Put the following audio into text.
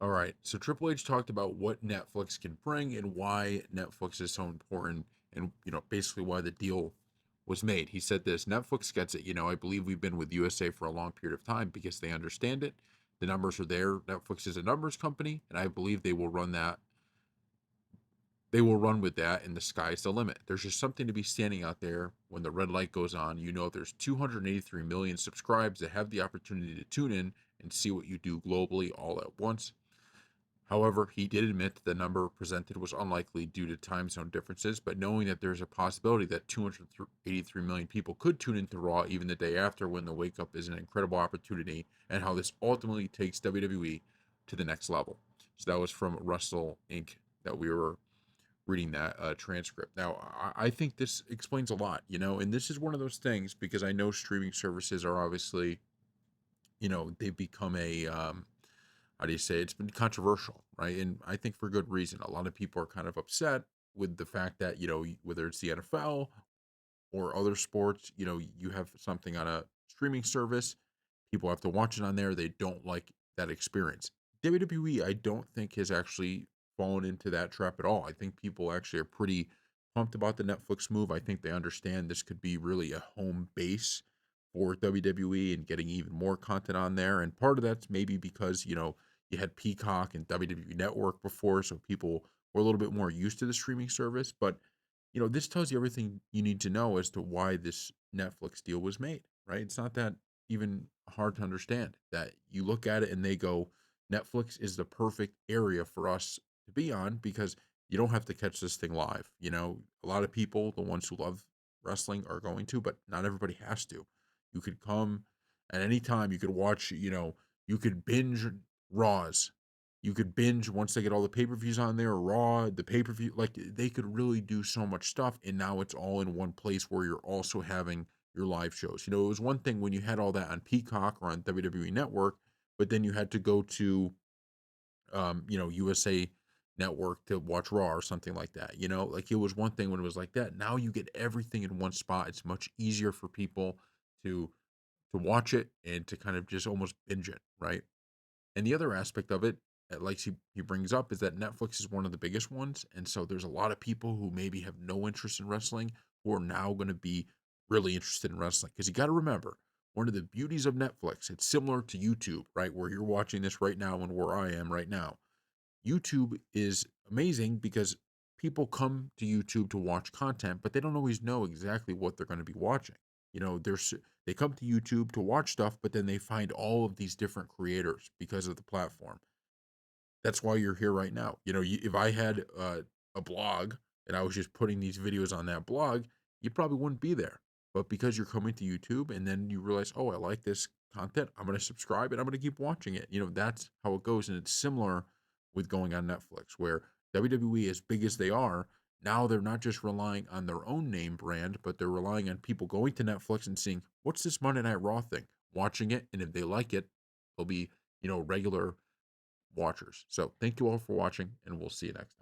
All right. So Triple H talked about what Netflix can bring and why Netflix is so important and basically why the deal was made. He said this, Netflix gets it. I believe we've been with USA for a long period of time because they understand it. The numbers are there. Netflix is a numbers company, and I believe they will run with that, and the sky's the limit. There's just something to be standing out there when the red light goes on. There's 283 million subscribes that have the opportunity to tune in and see what you do globally all at once. However, he did admit that the number presented was unlikely due to time zone differences, but knowing that there's a possibility that 283 million people could tune into Raw even the day after when the wake up is an incredible opportunity, and how this ultimately takes WWE to the next level. So that was from Wrestle Inc. that we were reading that transcript. Now, I think this explains a lot, and this is one of those things because I know streaming services are obviously, they've become a how do you say it's been controversial, right? And I think for good reason. A lot of people are kind of upset with the fact that whether it's the NFL or other sports, you have something on a streaming service, people have to watch it on there. They don't like that experience. WWE, I don't think has actually fallen into that trap at all. I think people actually are pretty pumped about the Netflix move. I think they understand this could be really a home base for WWE and getting even more content on there. And part of that's maybe because, you had Peacock and WWE Network before, so people were a little bit more used to the streaming service. But this tells you everything you need to know as to why this Netflix deal was made, right? It's not that even hard to understand that you look at it and they go, Netflix is the perfect area for us to be on because you don't have to catch this thing live. A lot of people, the ones who love wrestling, are going to, but not everybody has to. You could come at any time, you could watch, you could binge Raws, you could binge once they get all the pay-per-views on there, Raw, the pay-per-view, like they could really do so much stuff. And now it's all in one place where you're also having your live shows. It was one thing when you had all that on Peacock or on WWE Network, but then you had to go to USA Network to watch Raw or something like that. Like it was one thing when it was like that. Now you get everything in one spot. It's much easier for people to watch it and to kind of just almost binge it, right? And the other aspect of it, like he brings up, is that Netflix is one of the biggest ones. And so there's a lot of people who maybe have no interest in wrestling who are now going to be really interested in wrestling. Because you got to remember, one of the beauties of Netflix, it's similar to YouTube, right? Where you're watching this right now and where I am right now. YouTube is amazing because people come to YouTube to watch content, but they don't always know exactly what they're going to be watching. They come to YouTube to watch stuff, but then they find all of these different creators because of the platform. That's why you're here right now. If I had a blog and I was just putting these videos on that blog, you probably wouldn't be there. But because you're coming to YouTube and then you realize, oh, I like this content, I'm going to subscribe and I'm going to keep watching it. That's how it goes. And it's similar with going on Netflix, where WWE, as big as they are, now they're not just relying on their own name brand, but they're relying on people going to Netflix and seeing what's this Monday Night Raw thing, watching it. And if they like it, they'll be, regular watchers. So thank you all for watching, and we'll see you next time.